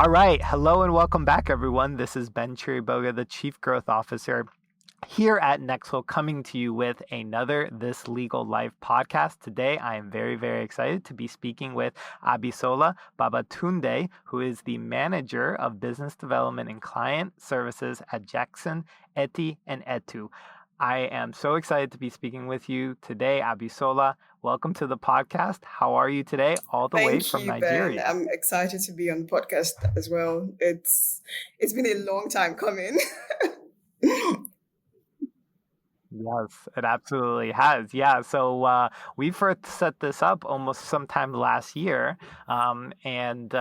All right. Hello and welcome back, everyone. This is Ben Chiriboga, the Chief Growth Officer here at Nexl, coming to you with another This Legal Life podcast. Today, I am very, very excited to be speaking with Abisola Babatunde, who is the Manager of Business Development and Client Services at Jackson, Etti, and Etti. I am so excited to be speaking with you today, Abisola. Welcome to the podcast. How are you today, all the way Thank from you, Ben. Nigeria? I'm excited to be on the podcast as well. It's been a long time coming. Yes, it absolutely has. Yeah, so we first set this up almost sometime last year, and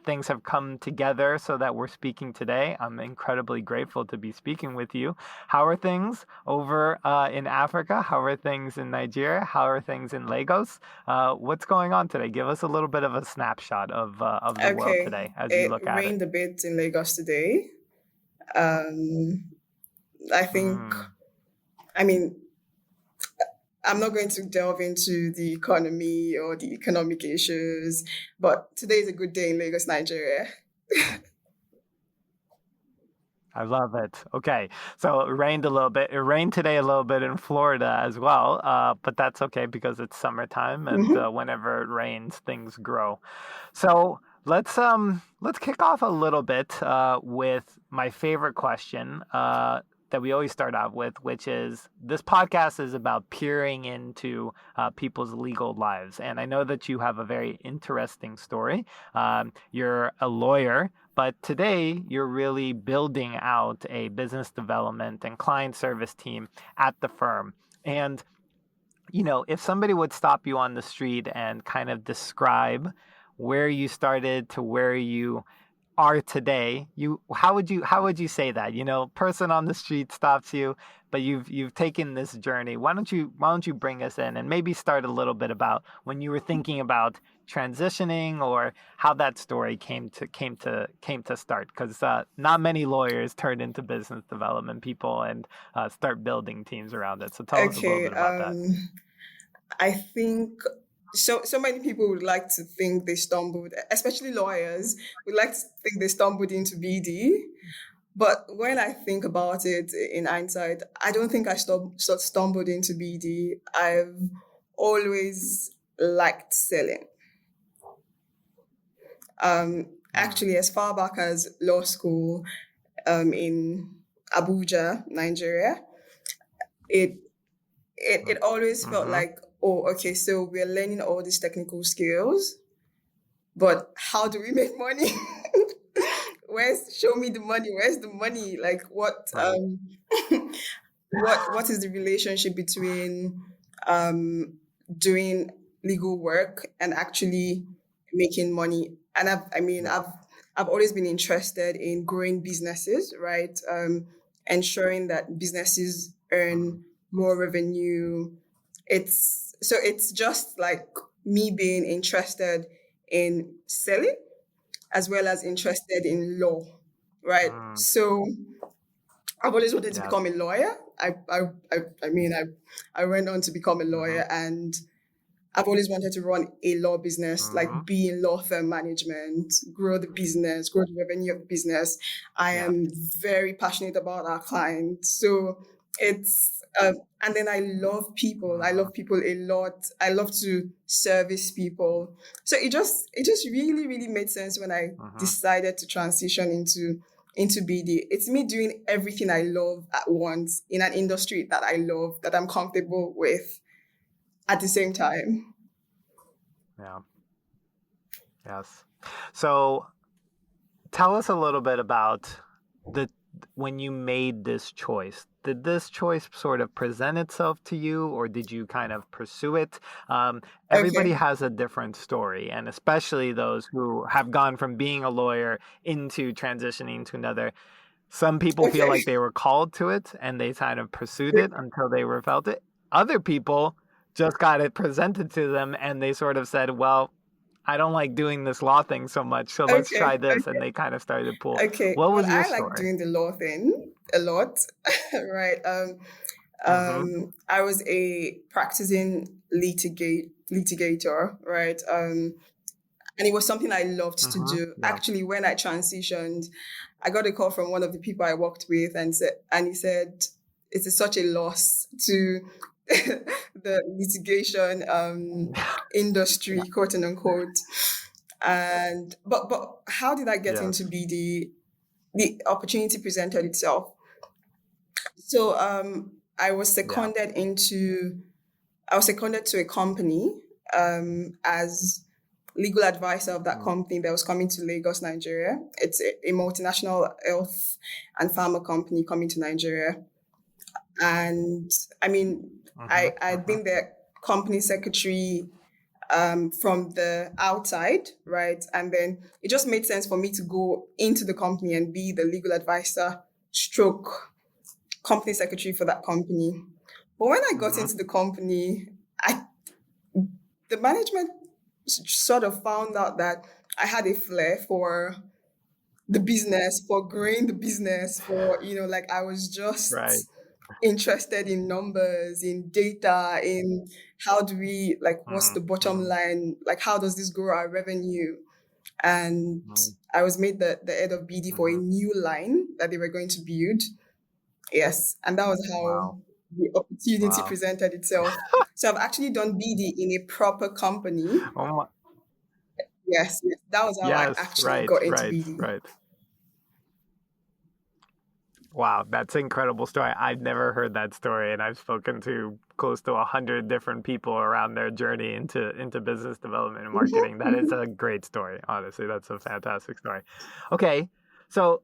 things have come together so that we're speaking today. I'm incredibly grateful to be speaking with you. How are things over in Africa? How are things in Nigeria? How are things in Lagos? What's going on today? Give us a little bit of a snapshot of the world Okay, today as you it look at it. rained a bit in Lagos today. Um, I think, Mm. I mean, I'm not going to delve into the economy or the economic issues, but today is a good day in Lagos, Nigeria. I love it. Okay. So it rained a little bit. It rained today a little bit in Florida as well, but that's okay because it's summertime and Hmm. whenever it rains, things grow. So let's kick off a little bit with my favorite question that we always start out with, which is this podcast is about peering into people's legal lives. And I know that you have a very interesting story. You're a lawyer, but today you're really building out a business development and client service team at the firm. And if somebody would stop you on the street and kind of describe where you started to where you are today, how would you say that? Person on the street stops you, but you've taken this journey. Why don't you bring us in and maybe start a little bit about when you were thinking about transitioning or how that story came to start? Because not many lawyers turn into business development people and start building teams around it. So tell us a little Okay, bit about that. I think so many people would like to think they stumbled, especially lawyers, would like to think they stumbled into BD. But when I think about it in hindsight, I don't think I stumbled into BD. I've always liked selling. Mm. Actually, as far back as law school in Abuja, Nigeria, it it always felt Mm-hmm. like, oh, okay, so we're learning all these technical skills, but how do we make money? Where's show me the money? Where's the money? Like Right. what is the relationship between um doing legal work and actually making money? And Yeah. I've always been interested in growing businesses, right? Ensuring that businesses Mm. earn more revenue. It's just like me being interested in selling as well as interested in law, right? Mm. So I've always wanted to Yes. become a lawyer. I mean, I went on to become a Mm-hmm. lawyer, and I've always wanted to run a law business, Mm-hmm. like be in law firm management, grow the business, grow the revenue of the business. I Yeah. am very passionate about our clients. So it's, and then I love people. I Mm-hmm. love people a lot. I love to service people. So it just really, really made sense when I Mm-hmm. decided to transition into BD. It's me doing everything I love at once in an industry that I love, that I'm comfortable with at the same time. Yeah. Yes. So tell us a little bit about the when you made this choice. Did this choice sort of present itself to you, or did you kind of pursue it? Everybody Okay. has a different story, and especially those who have gone from being a lawyer into transitioning to another. Some people feel Okay. like they were called to it and they kind of pursued it until they were felt it. Other people just got it presented to them and they sort of said, well, I don't like doing this law thing so much, so let's try Okay. this. And they kind of started to pull. Okay. What Well, was your I like story? doing the law thing a lot, right? Mm-hmm. I was a practicing litigator, right? and it was something I loved to Mm-hmm. do. Yeah. Actually, when I transitioned, I got a call from one of the people I worked with, and he said it is such a loss to the litigation industry, quote and unquote. And but how did I get into Yes. BD? The opportunity presented itself. So I was Yeah. seconded into I was seconded to a company as legal advisor of that Mm. company that was coming to Lagos, Nigeria. It's a multinational health and pharma company coming to Nigeria. And I mean, Mm-hmm. I'd Mm-hmm. been the company secretary from the outside, right? And then it just made sense for me to go into the company and be the legal advisor stroke company secretary for that company. But when I got Mm-hmm. into the company, I the management sort of found out that I had a flair for the business, for growing the business, for, like I was Right. just interested in numbers, in data, in how do we, like, what's the bottom Mm-hmm. line? Like, how does this grow our revenue? And Mm-hmm. I was made the head of BD for a Mm-hmm. new line that they were going to build. Yes. And that was how Wow. the opportunity Wow. presented itself. So I've actually done BD in a proper company. Oh my. Yes, yes. That was how I Yes. actually Right. got into Right. BD. Right. Wow, that's an incredible story. I've never heard that story, and I've spoken to close to 100 different people around their journey into business development and marketing. That is a great story. Honestly, that's a fantastic story. Okay, so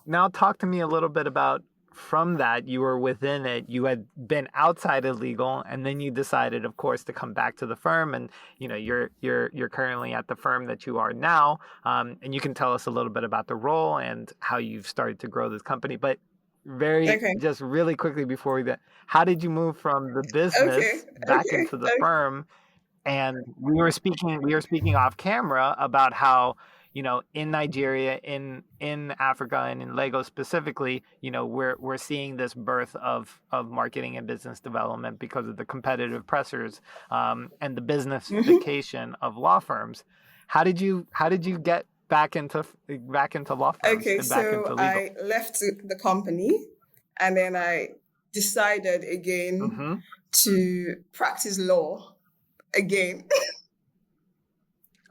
now talk to me a little bit about from that you were within it. You had been outside of legal, and then you decided, of course, to come back to the firm. And you're currently at the firm that you are now. And you can tell us a little bit about the role and how you've started to grow this company. But very Okay. just really quickly before we get, how did you move from the Okay. business back Okay. into the firm? And we were speaking off camera about how, in Nigeria, in Africa, and in Lagos specifically, we're seeing this birth of marketing and business development because of the competitive pressures, and the Mhm. businessification of law firms. How did you get back into law firms Okay. and back So into legal? I left the company and then I decided again Mm-hmm. to practice law again.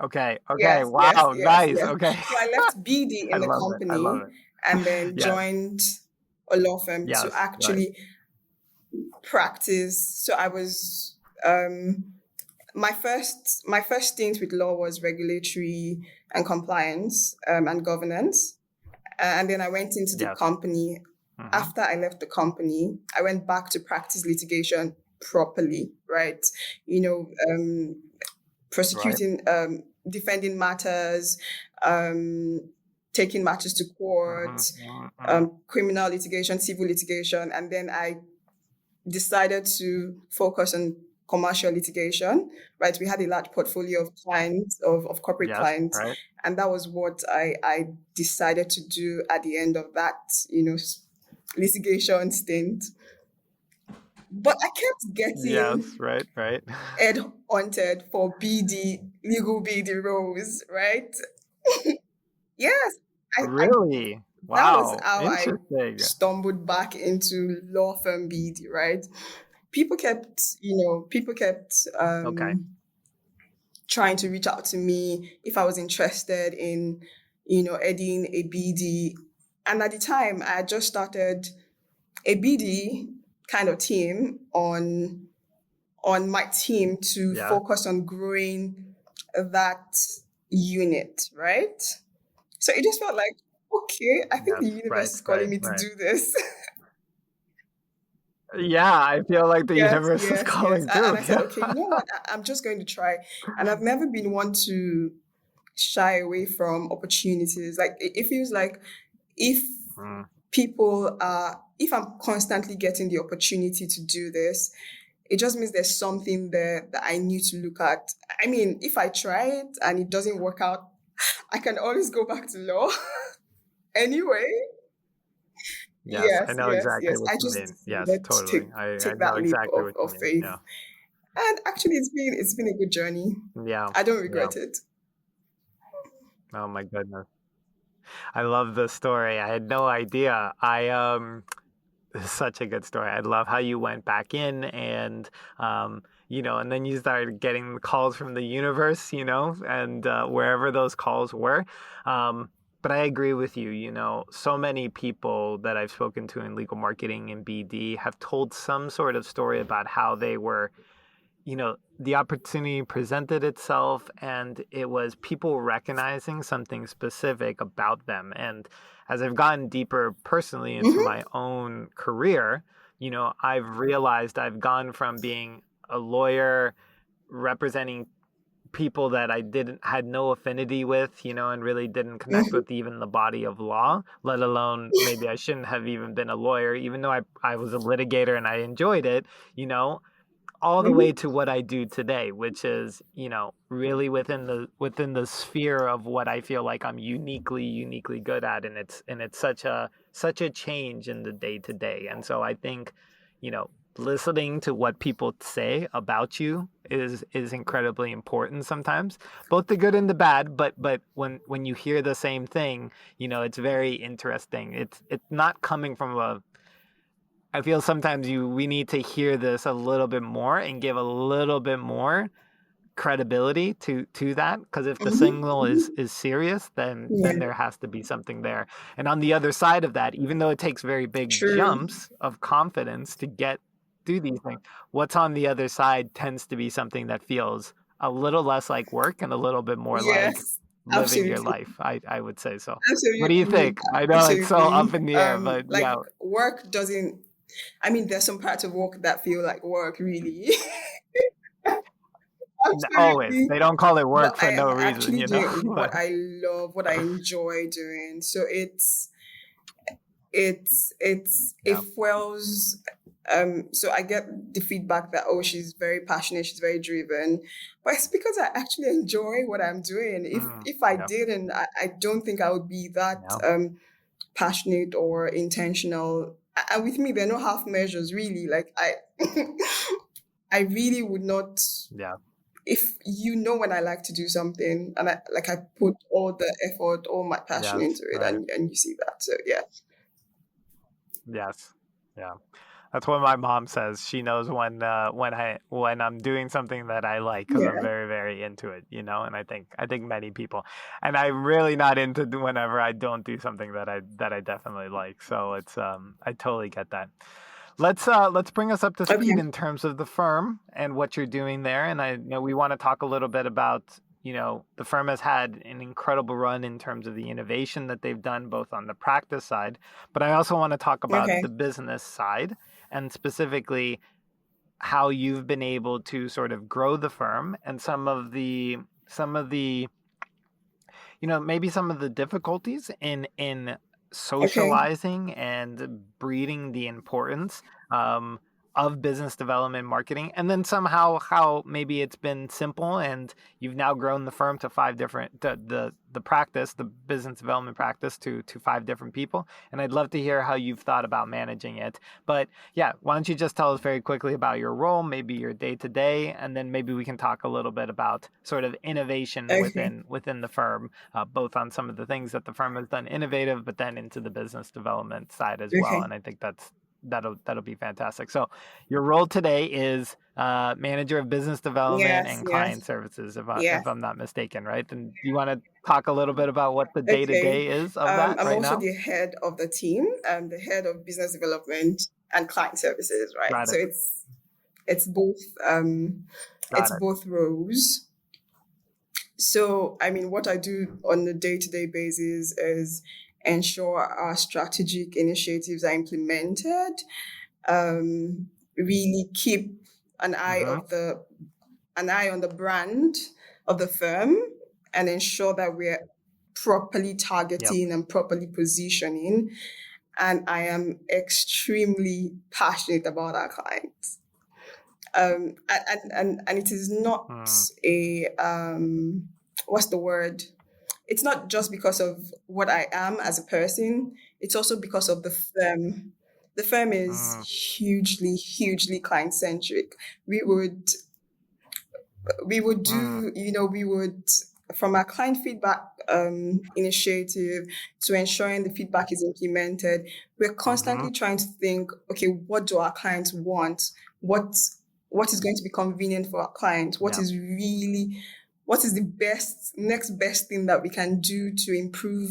Okay. Okay. Yes, yes, Wow. yes, Nice. yes. Okay. So I left BD I in the love it. I love company it. and then Yes. joined a law firm to Yes. Right. actually practice. So I was um, my first stint with law was regulatory and compliance and governance, and then I went into the Yes. company. Mm-hmm. After I left the company, I went back to practice litigation properly, right? You know, Right. prosecuting, defending matters, um, taking matters to court, Mm-hmm. Mm-hmm. criminal litigation, civil litigation, and then I decided to focus on commercial litigation, right? We had a large portfolio of clients, of corporate Yes. clients, Right. and that was what I decided to do at the end of that, litigation stint. But I kept Yes. getting Right. Right. head hunted for BD, legal BD roles, right? Yes, I Really? that was Wow. how I Interesting. stumbled back into law firm BD, right? People kept Okay. trying to reach out to me if I was interested in, heading a BD. And at the time, I had just started a BD kind of team on my team to Yeah. focus on growing that unit, right? So it just felt like, okay, I think the Yes. universe Right. is calling Right. me to Right. do this. Yeah. I feel like the Yes, universe is yes, yes. calling And too. I said, Yeah. okay, you know what? I'm just going to try. And I've never been one to shy away from opportunities. Like it feels like if Mm, if I'm constantly getting the opportunity to do this, it just means there's something there that I need to look at. I mean, if I try it and it doesn't work out, I can always go back to law anyway. yes. I Yes, know yes, exactly yes. what I you just mean. Yes. decided to Totally. take I take know that leap exactly of, what you of mean. faith. Yeah. And actually it's been a good journey. Yeah. I don't Yeah. regret it. Oh my goodness. I love the story. I had no idea. This is such a good story. I love how you went back in and and then you started getting calls from the universe, and wherever those calls were. Um, but I agree with you. So many people that I've spoken to in legal marketing and BD have told some sort of story about how they were, the opportunity presented itself and it was people recognizing something specific about them. And as I've gotten deeper personally into Mm-hmm. my own career, I've realized I've gone from being a lawyer representing people that I didn't had no affinity with, and really didn't connect Mm-hmm. with even the body of law, let alone maybe I shouldn't have even been a lawyer, even though I was a litigator and I enjoyed it, you know, all the way Mm-hmm. to what I do today, which is, really within the sphere of what I feel like I'm uniquely good at, and it's such a change in the day to day. And so I think, listening to what people say about you is incredibly important sometimes, both the good and the bad. But when you hear the same thing, it's very interesting. It's not coming from a I feel sometimes we need to hear this a little bit more and give a little bit more credibility to that, because if the signal Mm-hmm. is serious, then Yeah, there has to be something there. And on the other side of that, even though it takes very big true. jumps of confidence to get through these things, what's on the other side tends to be something that feels a little less like work and a little bit more like Yes, living your absolutely. life. I would say so. What do you Absolutely. think? I know it's so up Absolutely. in the air, but Like yeah. work doesn't, I mean, there's some parts of work that feel like work, really. Always. Absolutely. They don't call it But work I for no am reason, actually you know? doing what I love, what I enjoy doing. So it Yeah. fuels. So I get the feedback that, oh, she's very passionate, she's very driven, but it's because I actually enjoy what I'm doing. If I Yeah. didn't, I don't think I would be that Yeah. passionate or intentional. And with me, there are no half measures, really. Like I I really would not. Yeah. If you know when I like to do something, and I put all the effort, all my passion Yes. into it, Right. and you see that. So yeah. Yes. Yeah. That's what my mom says. She knows when I'm doing something that I like, because I'm Yeah. very very into it, And I think many people, and I'm really not into whenever I don't do something that I definitely like. So I totally get that. Let's bring us up to speed Okay. in terms of the firm and what you're doing there. And I know we want to talk a little bit about, the firm has had an incredible run in terms of the innovation that they've done both on the practice side, but I also want to talk about Okay. the business side, and specifically how you've been able to sort of grow the firm and some of the maybe some of the difficulties in Okay. socializing and breeding the importance um, of business development marketing, and then somehow how maybe it's been simple and you've now grown the firm to five different the practice, the business development practice, to five different people. And I'd love to hear how you've thought about managing it. But yeah, why don't you just tell us very quickly about your role, maybe your day to day, and then maybe we can talk a little bit about sort of innovation Okay. within the firm, both on some of the things that the firm has done innovative, but then into the business development side as well. Okay. And I think that'll be fantastic. So your role today is manager of business development Yes. and Yes. client services, Yeah. if I'm not mistaken, right? Then you want to talk a little bit about what the day to Okay. day is of that I'm right also now? the head of the team. I'm the head of business development and client services, right? Got So it. it's both it's Got it. both roles. So I mean, what I do on a day-to-day basis is ensure our strategic initiatives are implemented. Really keep an eye Mm-hmm. of the an eye on the brand of the firm and ensure that we're properly Yep. targeting and properly positioning. And I am extremely passionate about our clients. And it is not Mm, a what's the word? It's not just because of what I am as a person. It's also because of the firm. The firm is mm, hugely client centric. We would we would mm. do, we would from our client feedback initiative to ensuring the feedback is implemented, we're Mm-hmm. constantly trying to think, okay, what do our clients want? What what is going to be convenient for our clients? Yeah. What is the next best thing that we can do to improve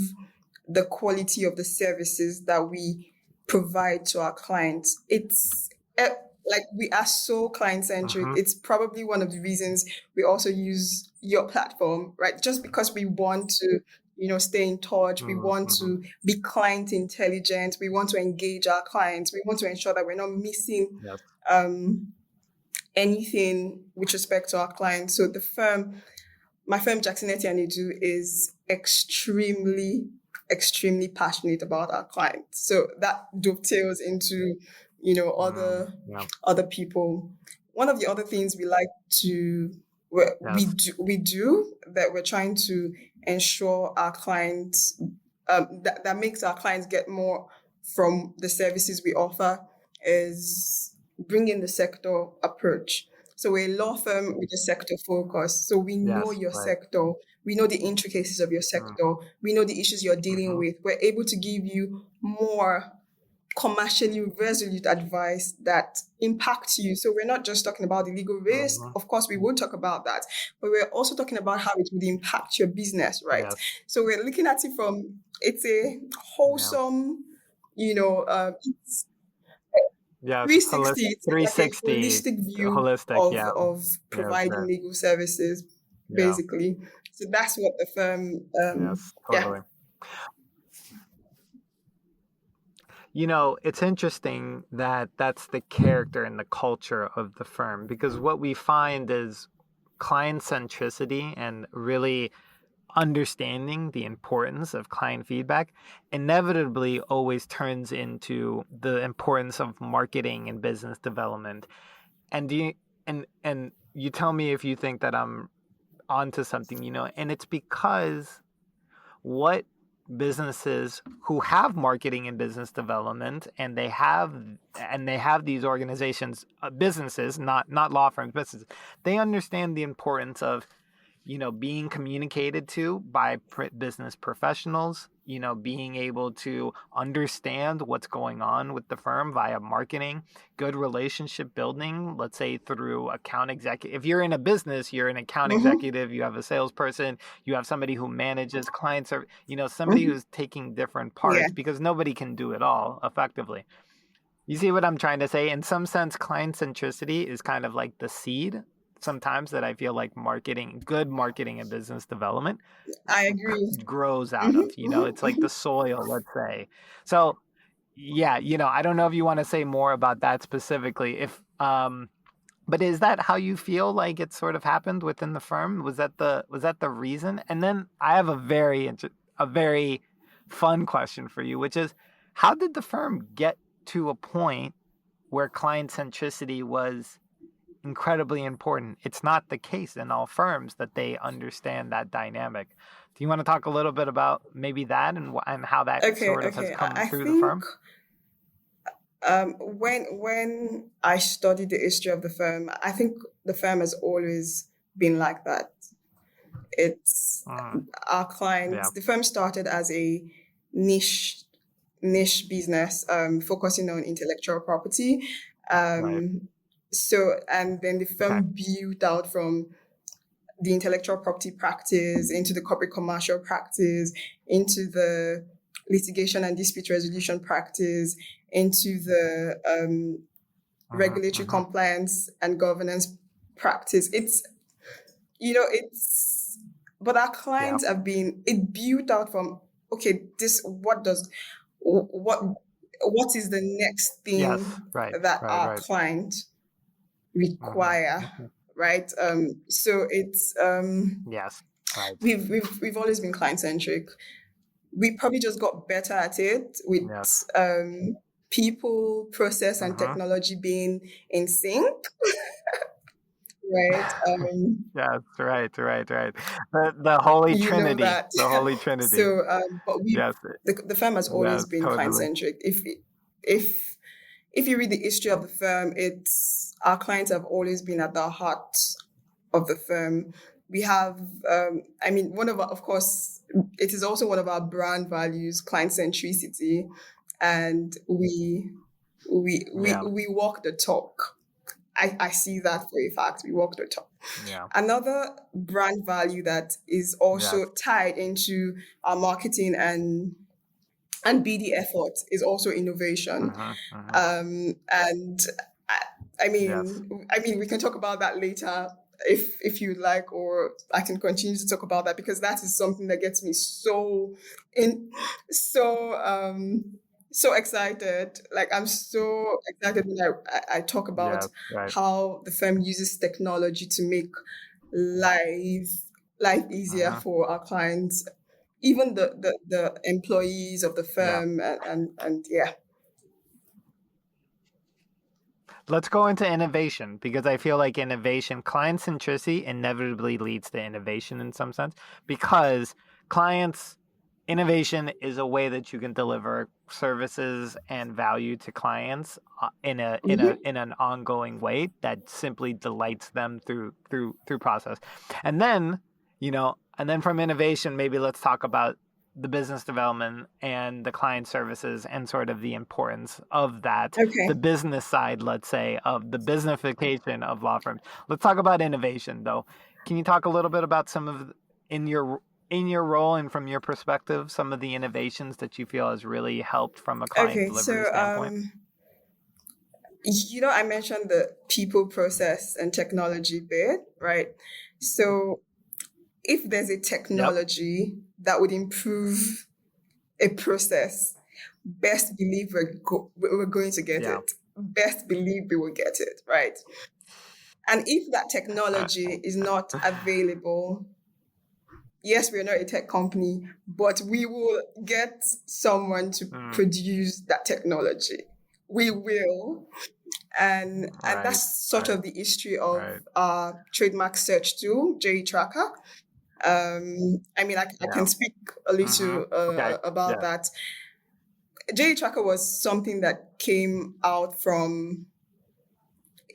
the quality of the services that we provide to our clients? It's like we are so client centric. Mm-hmm. It's probably one of the reasons we also use your platform, right? Just because we want to, stay in touch. We want Mm-hmm. to be client intelligent. We want to engage our clients. We want to ensure that we're not missing Yes. um, anything with respect to our clients. So my firm Jackson Etti and Edu is extremely passionate about our clients. So that dovetails into, Mm, yeah. other people. One of the other things we like to Yes. we do that we're trying to ensure our clients that makes our clients get more from the services we offer is bringing the sector approach. So we're a law firm with a sector focus. So we know Yes. your Right. sector, we know the intricacies of your Mm, sector, we know the issues you're dealing mm-hmm. with. We're able to give you more commercially resolute advice that impacts you. So we're not just talking about the legal risk. Mm-hmm. Of course, we will talk about that, but we're also talking about how it would impact your business, right? Yes. So we're looking at it from it's a Yeah. wholesome, it's Yes. 360. It's like a 360 holistic view holistic. of Yeah. Yes. providing Right. legal services, Yeah. basically. So that's what the firm, Yes. yeah. Totally. It's interesting that that's the character and the culture of the firm because what we find is client centricity and really understanding the importance of client feedback inevitably always turns into the importance of marketing and business development. And do you and you tell me if you think that I'm onto something, and it's because what businesses who have marketing and business development and they have these organizations, businesses, not law firms, businesses, they understand the importance of being communicated to by business professionals, being able to understand what's going on with the firm via marketing, good relationship building, let's say through account executive. If you're in a business, you're an account Mm-hmm, executive, you have a salesperson, you have somebody who manages clients, or, somebody mm-hmm. who's taking different Yeah. parts because nobody can do it all effectively. You see what I'm trying to say? In some sense, client centricity is kind of like the seed sometimes that I feel like good marketing and business development I agree. grows out of. Mm-hmm, It's like the soil, let's say. So, yeah, I don't know if you want to say more about that specifically. But is that how you feel like it sort of happened within the firm? Was that the reason? And then I have a very fun question for you, which is how did the firm get to a point where client centricity was incredibly important? It's not the case in all firms that they understand that dynamic. Do you want to talk a little bit about maybe that and how that Okay, sort of has okay. come I through the think firm? when I studied the history of the firm, I think the firm has always been like that. It's Mm, our clients. yeah, The firm started as a niche niche business, focusing on intellectual property. right. And then the Okay. firm built out from the intellectual property practice into the corporate commercial practice, into the litigation and dispute resolution practice, into the Hmm. regulatory Hmm. compliance and governance practice. It's, but our Yeah. clients have been, it built out from, okay, what, what is the next Yes. thing Right. that Right. our Right. client Hmm. require, Hmm. right? So it's, Yes. Right. we've always been client centric. We probably just got better at it with Yes. people, process, and Hmm. technology being in sync, right? Yes. Right. Right. Right. The Holy You know Trinity. that. The Holy Trinity. So, but Yes. the firm has always Yes. been client Totally. centric. If if you read the history of the firm, it's our clients have always been at the heart of the firm. we have, I mean, one of our, of course, it is also one of our brand values, client centricity, and Yeah. we walk the talk. I see that for a fact. We walk the talk. Yeah. Another brand value that is Yes. also tied into our marketing and BD efforts is also innovation. Mm-hmm. Mm-hmm. And I, Yes. I mean, we can talk about that later if you like, or I can continue to talk about that because that is something that gets me in so so excited. Like I'm so excited when I talk about Yes. Right. how the firm uses technology to make life life easier Mm-hmm. for our clients, even the employees of the Yeah. firm, and yeah. Let's go into innovation because I feel like innovation, client centricity inevitably leads to innovation in some sense because clients innovation is a way that you can deliver services and value to clients Hmm. in an ongoing way that simply delights them through process. And then, and then from innovation maybe let's talk about the business development and the client services and sort of the importance of that, the Okay. business side, let's say, of the businessification of law firms. Let's talk about innovation, though. Can you talk a little bit about some of in your role and from your perspective, some of the innovations that you feel has really helped from a client Okay. delivery standpoint? I mentioned the people, process, and technology bit, right? So if there's a Yep. technology that would improve a process, best believe we're going to get Yeah. it. Best believe we will get it, right? And if that technology is not available, yes, we're not a tech company, but we will get someone to Mm, produce that technology. We will. And right. that's sort Right. of the history of Right. trademark search tool, J Tracker. I mean, I Yeah. can speak a Mm-hmm. little Okay. about Yeah. that. J Tracker was something that came out from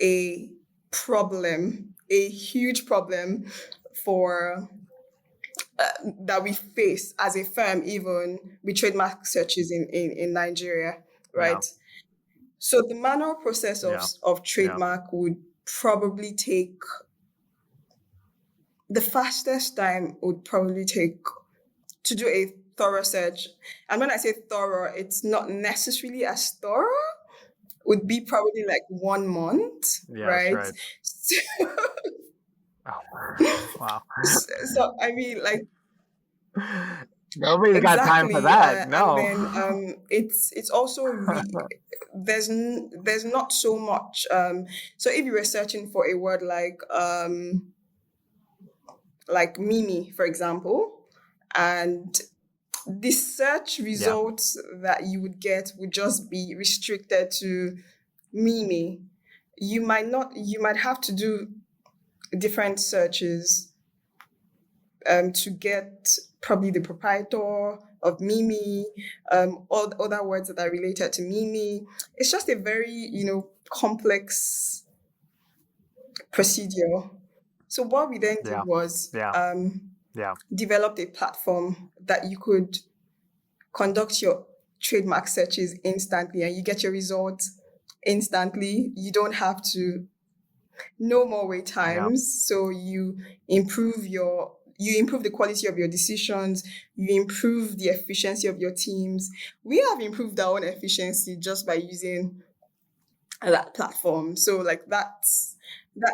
a problem, a huge problem for that we face as a firm, even with trademark searches in Nigeria, Yeah. right? So the manual process Yeah. of Yeah. trademark would probably take the fastest time would probably take to do a thorough search. And when I say thorough, it's not necessarily as thorough, would be probably like 1 month, Yes. right? Right. Oh, wow. So I mean, like Nobody's got time for exactly, that. and No. then it's also there's not so much. So if you were searching for a word like Mimi, for example, and the search Yeah. results that you would get would just be restricted to Mimi. You might have to do different searches to get probably the proprietor of Mimi, all other words that are related to Mimi. It's just a very, complex procedure. So what we then did Yeah. was Yeah. Yeah. developed a platform that you could conduct your trademark searches instantly and you get your results instantly. You don't have to no more wait Yeah. times. So you improve the quality of your decisions, you improve the efficiency of your teams. We have improved our own efficiency just by using that platform. So like that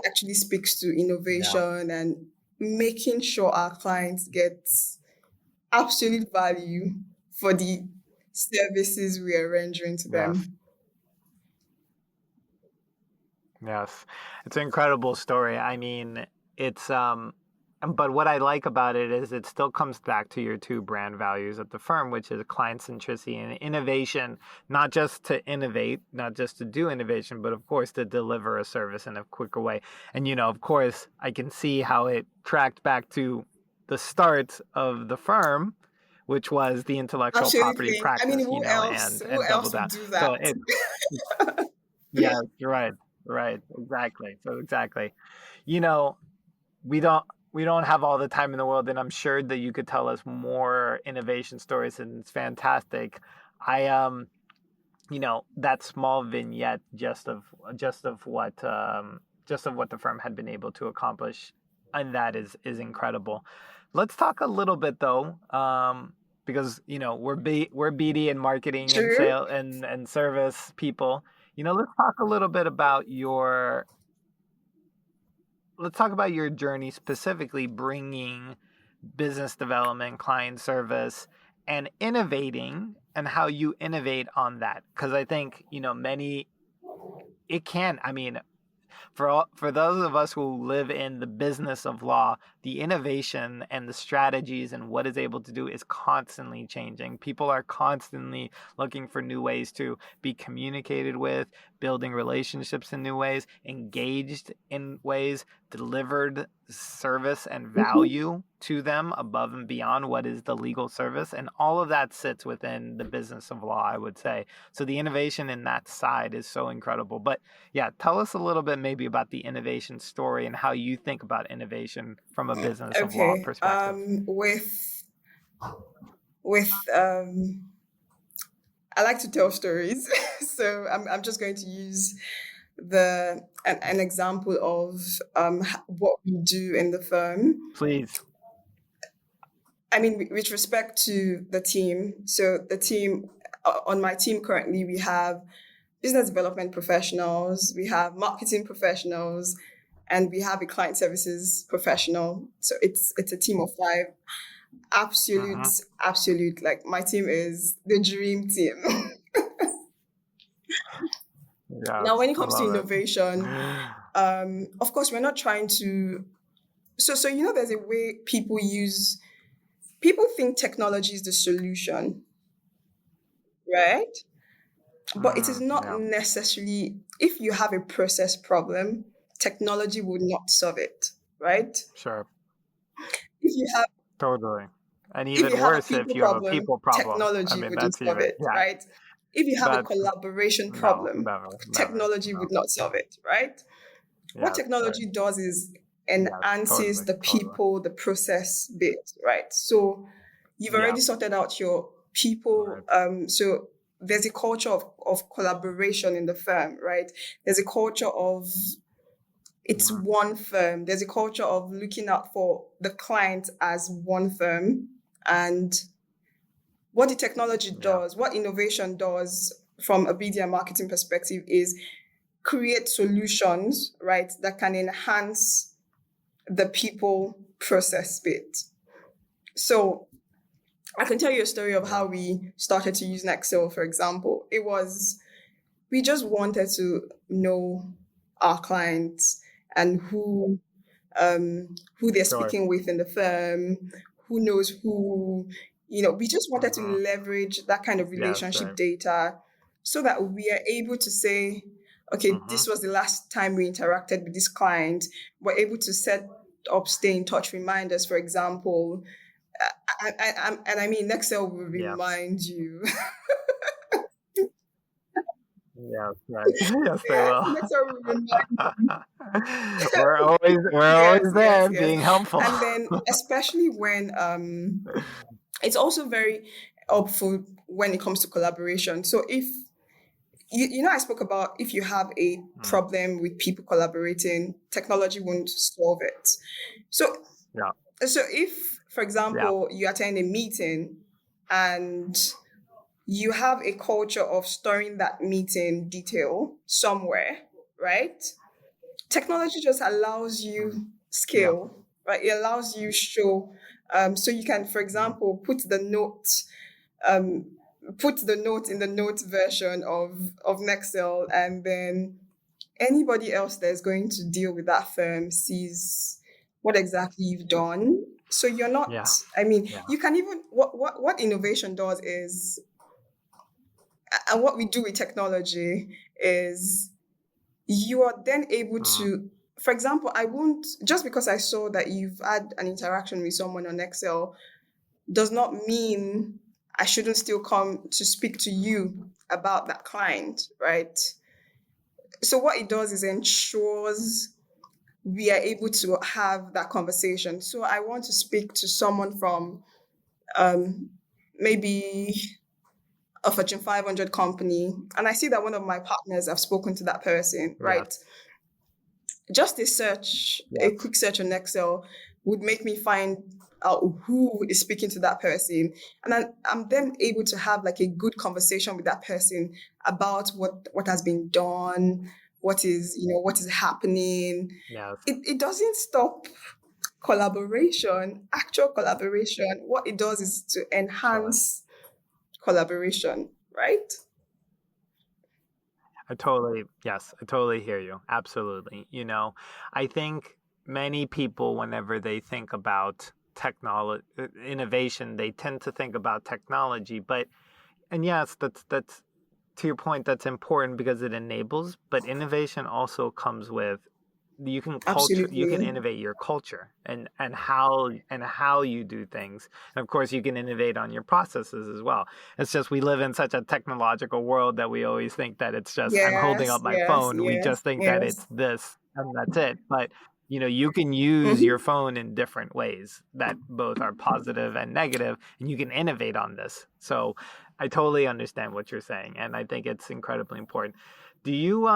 actually speaks to Yeah. innovation and making sure our clients get absolute value for the services we are rendering to Yes. them. Yes. It's an incredible story. I mean, it's but what I like about it is it still comes back to your two brand values at the firm, which is client centricity and innovation, not just to innovate, not just to do innovation, but of course to deliver a service in a quicker way. And of course, I can see how it tracked back to the start of the firm, which was the intellectual property Absolutely. I mean, practice, who and double else would that. do So that? yeah, you're right. Right. Exactly. So exactly. You know, we don't we don't have all the time in the world, and I'm sure that you could tell us more innovation stories, and it's fantastic. I that small vignette just of what the firm had been able to accomplish, and that is incredible. Let's talk a little bit though, because we're BD and marketing and True. sale and service people. Let's talk a little bit about your let's talk about your journey, specifically bringing business development, client service, and innovating, and how you innovate on that. Because I think, many, it can, I mean, for those of us who live in the business of law, the innovation and the strategies and what it's able to do is constantly changing. People are constantly looking for new ways to be communicated with, building relationships in new ways, engaged in ways, delivered service and Mhm. value to them above and beyond what is the legal service. And all of that sits within the business of law, I would say. So the innovation in that side is so incredible. But yeah, tell us a little bit maybe about the innovation story and how you think about innovation from a business of law Okay. perspective. With I like to tell stories, so I'm just going to use an example of what we do in the firm. Please. I mean, with respect to the team. So the team on my team currently, we have business development professionals, we have marketing professionals, and we have a client services professional. So it's a team of five. Absolute, Mm-hmm. absolute. Like my team is the dream team. Yes, Now, when it I comes to love it. innovation, of course, we're not trying to. So there's a way people think technology is the solution, right? But it is not Yeah, necessarily, if you have a process problem, technology would not solve it, right? sure. If you have Totally. And if you even have a worse if people you have a problem, people problem. I technology mean, wouldn't that's solve even, it, yeah, right? If you have a that's, collaboration no, problem, never, never, technology no, would not solve no. it, right? What Yes, right. technology does is Yes, enhances totally, the totally. people, the process bit, right? So you've Yeah, already sorted out your people. right. So there's a culture of collaboration in the firm, right? There's a culture of it's Mm, one firm. There's a culture of looking out for the client as one firm. And what the technology yeah, does, what innovation does from a media marketing perspective is create solutions, right, that can enhance the people process bit. So I can tell you a story of yeah, how we started to use Nexl, for example. We just wanted to know our clients and who they're sure. speaking with in the firm, who knows who, we just wanted to Mm-hmm. leverage that kind of Yes, relationship right. data so that we are able to say, okay, Mm-hmm. this was the last time we interacted with this client. We're able to set up stay in touch reminders, for example. And I mean, Nexl will Yeah, remind you. yes, right. Yes, they will. Nexl will remind you. We're Yes, always yes, there yes. being helpful. And then, especially when it's also very helpful when it comes to collaboration. So if I spoke about if you have a Mm, problem with people collaborating, technology won't solve it. So yeah, if, for yeah, example, you attend a meeting and you have a culture of storing that meeting detail somewhere, right? Technology just allows mm, you yeah, scale, right? It allows you show. So you can, for mm, example, um, put the note in the note version of Nexl, and then anybody else that's going to deal with that firm sees what exactly you've done. So you're not. yeah, I mean, yeah. you can even what innovation does is, and what we do with technology is you are then able Mm, to, for example, I won't, just because I saw that you've had an interaction with someone on Excel does not mean I shouldn't still come to speak to you about that client, right? So what it does is ensures we are able to have that conversation. So I want to speak to someone from maybe a Fortune 500 company, and I see that one of my partners have spoken to that person, Yes. right? Just a search, a Yes. quick search on Nexl would make me find out who is speaking to that person. And I'm then able to have like a good conversation with that person about what has been done, what is happening. Yes. It doesn't stop collaboration, actual collaboration. What it does is to Sure. enhance collaboration, right? I totally hear you. Absolutely. I think many people, whenever they think about technology, innovation, they tend to think about technology. And yes, that's to your point, that's important because it enables, but innovation also comes with you can Absolutely. innovate your culture and how you do things, and of course you can innovate on your processes as well. It's just we live in such a technological world that we always think that it's just I'm holding Yes, up my yes, phone. We yes, just think that yes. it's this and that's it, but you can use your Hmm. phone in different ways that both are positive and negative, and you can innovate on this. So I totally understand what you're saying, and I think it's incredibly important. Do you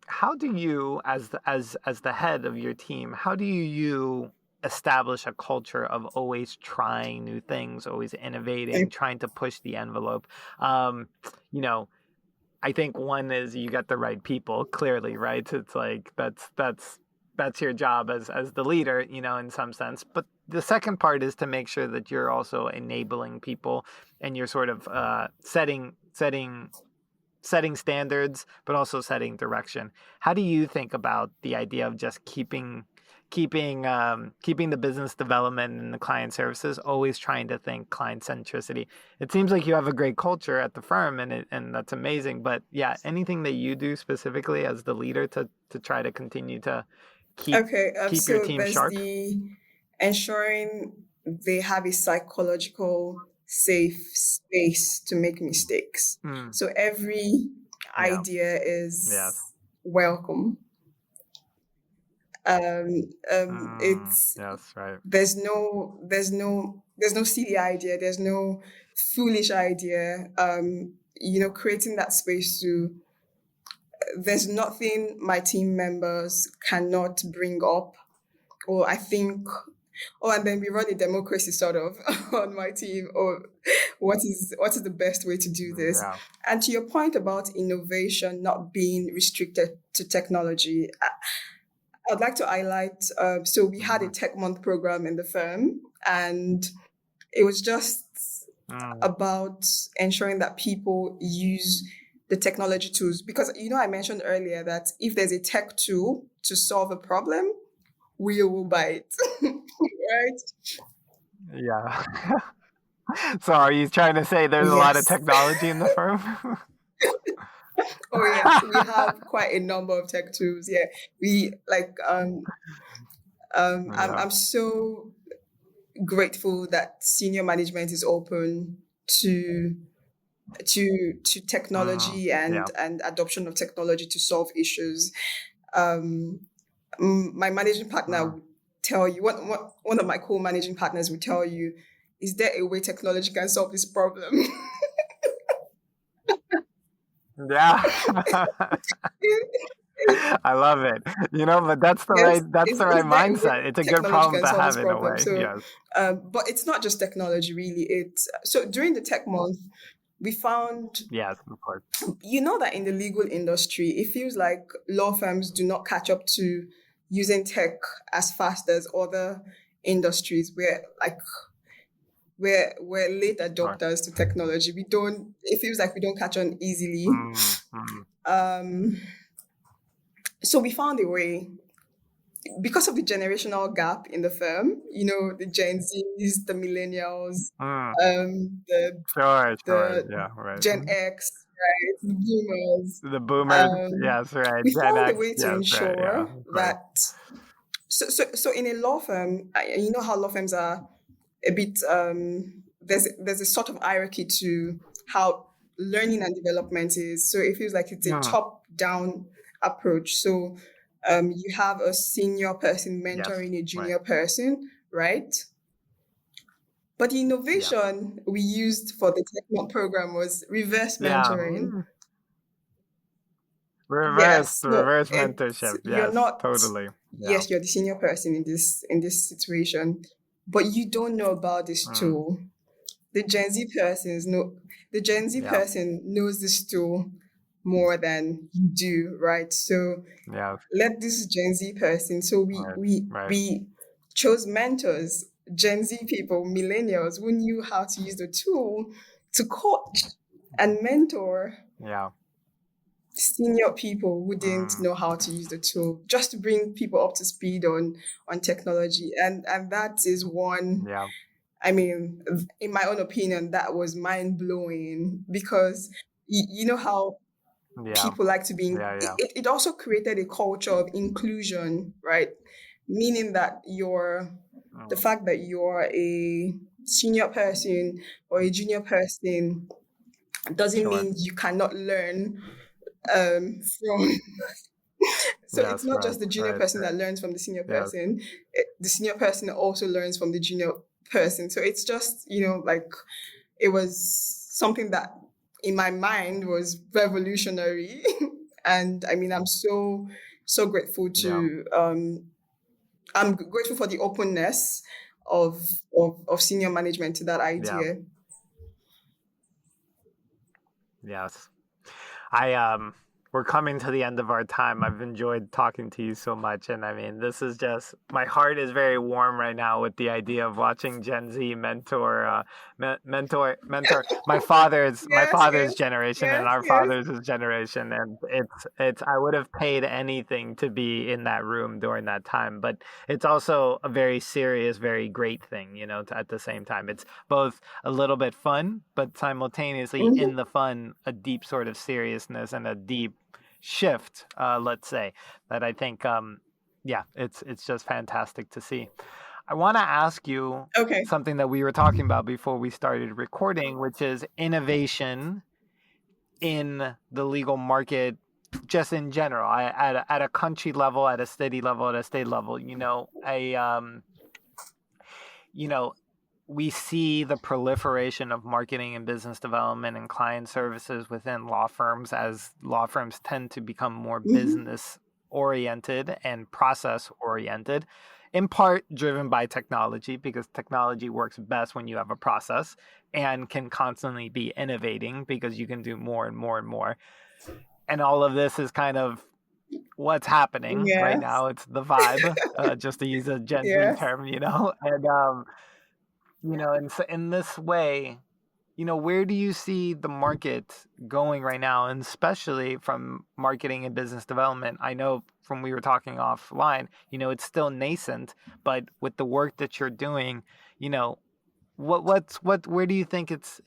how do you, as the head of your team, how do you establish a culture of always trying new things, always innovating, trying to push the envelope? um you know I think one is you got the right people, clearly, right? It's like that's your job as the leader, in some sense. But the second part is to make sure that you're also enabling people, and you're sort of setting standards, but also setting direction. How do you think about the idea of just keeping the business development and the client services always trying to think client centricity? It seems like you have a great culture at the firm, and that's amazing. But yeah, anything that you do specifically as the leader to try to continue to keep Okay, keep your so team there's sharp? the ensuring they have a psychological safe space to make mistakes. Mm, So every yeah. idea Yes. is welcome. It's Yes. Right. there's no silly idea, there's no foolish idea. Creating that space to there's nothing my team members cannot bring up, or I think, and then we run a democracy sort of on my team, or what is the best way to do this. Yeah. And to your point about innovation not being restricted to technology, I'd like to highlight, so we had a Hmm. tech month program in the firm, and it was just Mm, about ensuring that people use the technology tools, because I mentioned earlier that if there's a tech tool to solve a problem, we will buy it. Right? yeah. So are you trying to say there's a lot of Yes. technology in the firm? Oh yes, we have quite a number of tech tools. Yeah, we like. I'm Yeah. I'm so grateful that senior management is open to to technology Yeah. and adoption of technology to solve issues. My managing partner Mm. would tell you, one of my co-managing partners would tell you, is there a way technology can solve this problem? Yeah. I love it. But that's the Yes, right that's the right is there a way mindset. It's a good technology problem can to solve this have in a problem? way. So, Yes. but it's not just technology, really. It's so during the tech month, we found, Yes, of course. that in the legal industry, it feels like law firms do not catch up to using tech as fast as other industries where like we're late Sure. adopters to technology. We don't. It feels like we don't catch on easily. Mm, mm, Um, so we found a way because of the generational gap in the firm. The Gen Zs, the millennials, mm. the Sure. the Yeah, right. Gen X, right, the boomers. The boomers. Um, Yes, right. we Gen found a X. way to Yes, right. Yeah, ensure of course. that so in a law firm, you know how law firms are a bit there's a sort of hierarchy to how learning and development is. So it feels like it's a Mm, top down approach. So You have a senior person Yes. mentoring a Right. junior person, right? But the Yeah. innovation we used for the Tech program was reverse Yeah. mentoring. Reverse Yes, no, reverse it's mentorship. you're Yes. not. Totally. Yeah. Yes, you're the senior person in this situation, but you don't know about this Mm, tool. The Gen Z persons know the Gen Z yeah. person knows this tool more than you do, right? So Yeah. let this Gen Z person. So Right. Right. we chose mentors, Gen Z people, millennials who knew how to use the tool to coach and mentor Yeah. senior people who didn't Mm, know how to use the tool, just to bring people up to speed on technology. And that is one. yeah. I mean, in my own opinion, that was mind blowing because you know how Yeah. people like to be. Yeah. Yeah. It also created a culture of inclusion, right? Meaning that the Mm, fact that you're a senior person or a junior person doesn't sure. mean you cannot learn from. So it's Yes. not Right. just the junior Right. person that learns from the senior Yes. person. The senior person also learns from the junior person. So it's just, like it was something that in my mind was revolutionary. And I mean, I'm so grateful Yeah. to I'm grateful for the openness of of senior management to that Yeah. idea. Yes. I we're coming to the end of our time. I've enjoyed talking to you so much, and I mean, this is just my heart is very warm right now with the idea of watching Gen Z mentor my Yes, father's yes, generation and yes, our yes. father's generation, and it's I would have paid anything to be in that room during that time, but it's also a very serious, very great thing, at the same time. It's both a little bit fun, but simultaneously in Hmm. the fun, a deep sort of seriousness and a deep shift, let's say, that I think, yeah, it's just fantastic to see. I want to ask you Okay. something that we were talking about before we started recording, which is innovation in the legal market just in general at a country level, at a city level, at a state level. You know we see the proliferation of marketing and business development and client services within law firms as law firms tend to become more Hmm. business oriented and process oriented, in part driven by technology, because technology works best when you have a process and can constantly be innovating because you can do more and more and more. And all of this is kind of what's happening right Yes, now. It's the vibe, just to use a Gen Z yes. term, and in this way, where do you see the market going right now? And especially from marketing and business development. I know from we were talking offline, it's still nascent, but with the work that you're doing, you know, where do you think it's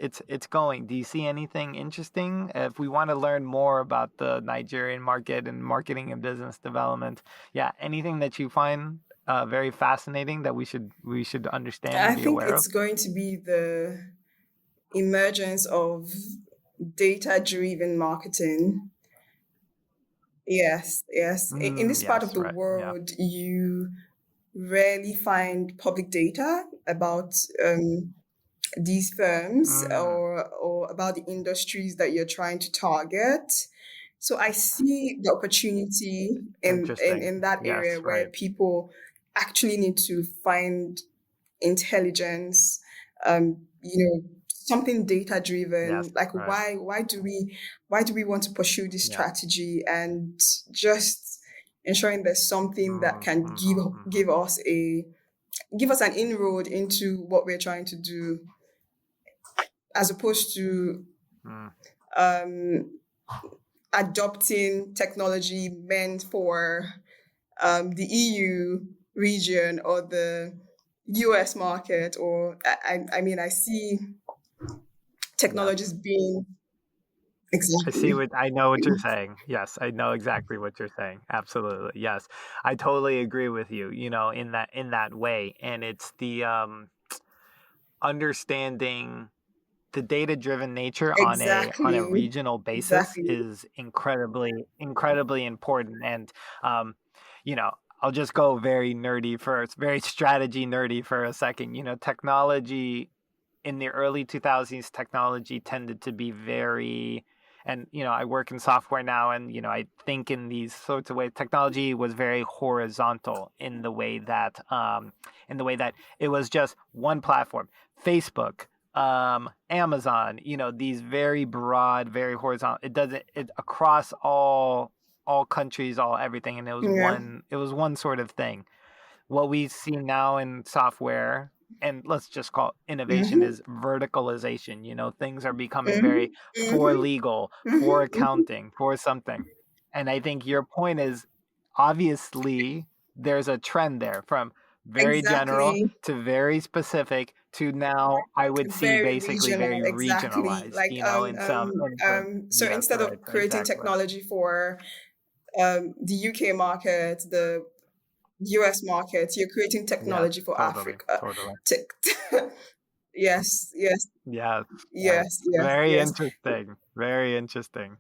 going? Do you see anything interesting? If we want to learn more about the Nigerian market and marketing and business development, yeah, anything that you find very fascinating that we should understand and I be think aware of? it's going to be the emergence of data driven marketing. Yes, yes. In this part of Yes, the right. Yeah. world, you rarely find public data about these firms Mm, or about the industries that you're trying to target. So I see the opportunity interesting. in that area Yes, where right. people actually need to find intelligence, something data Yes, driven. Like right. why do we want to pursue this Yeah. strategy, and just ensuring there's something that Mm, can mm-hmm, mm-hmm. give us an inroad into what we're trying to do, as opposed to Mm, um, adopting technology meant for the EU region or the US market. Or I mean, I see yeah. technologies being I exactly. I know what you're saying. Yes, I know exactly what you're saying. Absolutely. Yes. I totally agree with you, in that way. And it's the understanding the data driven nature on a Exactly. regional basis Exactly. is incredibly incredibly important. And I'll just go very nerdy first, very strategy nerdy for a second. Technology in the early 2000s, technology tended to be very, and I work in software now, and I think in these sorts of ways. Technology was very horizontal in the way that it was just one platform. Facebook, Amazon, these very broad, very horizontal. It across all countries, all everything, and Yeah. it was one sort of thing. What we see now in software, and let's just call it innovation, Mm-hmm. is verticalization. Things are becoming Mm-hmm. very for Mm-hmm. legal, for Mm-hmm. accounting, for something. And I think your point is, obviously there's a trend there from very general Exactly. to very specific to now I would see Very basically regional, very exactly. regionalized, So yes, instead of right, creating exactly right. technology for the UK market, the US market, you're creating Yes, technology for totally, Africa. totally. Tech- yes, yes, Yes, yes. yes, yes, Very yes. interesting. Very interesting.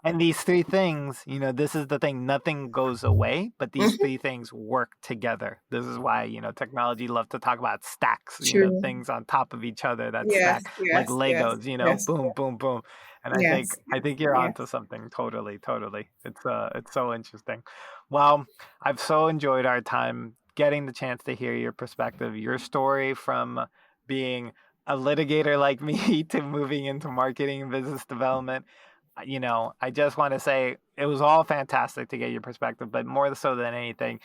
And these three things, this is the thing, nothing goes away, but these Hmm. three things work together. This is why, technology love to talk about stacks, True. things on top of each other that Yes, stack like yes, yes, Legos, yes, boom, boom, boom. And yes, I think you're onto yes. something totally, totally. It's so interesting. Well, I've so enjoyed our time getting the chance to hear your perspective, your story from being a litigator like me to moving into marketing and business development. I just want to say it was all fantastic to get your perspective, but more so than anything,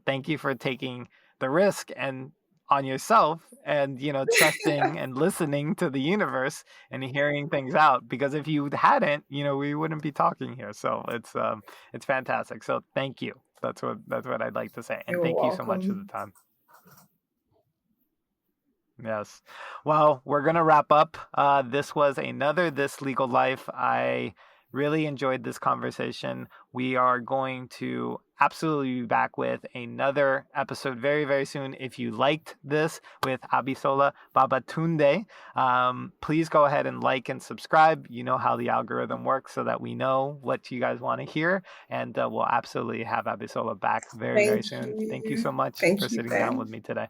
thank you for taking the risk and on yourself and trusting and listening to the universe and hearing things out, because if you hadn't, we wouldn't be talking here. So it's fantastic. So thank you. That's what I'd like to say, and You're thank you so much for the welcome. time. Yes. Well, we're going to wrap up. This was another This Legal Life. I really enjoyed this conversation. We are going to absolutely be back with another episode very, very soon. If you liked this with Abisola Babatunde, please go ahead and like and subscribe. You know how the algorithm works so that we know what you guys want to hear. And we'll absolutely have Abisola back very, very Thank soon. Thank you you. so much Thank for you, sitting down Ben. with me today.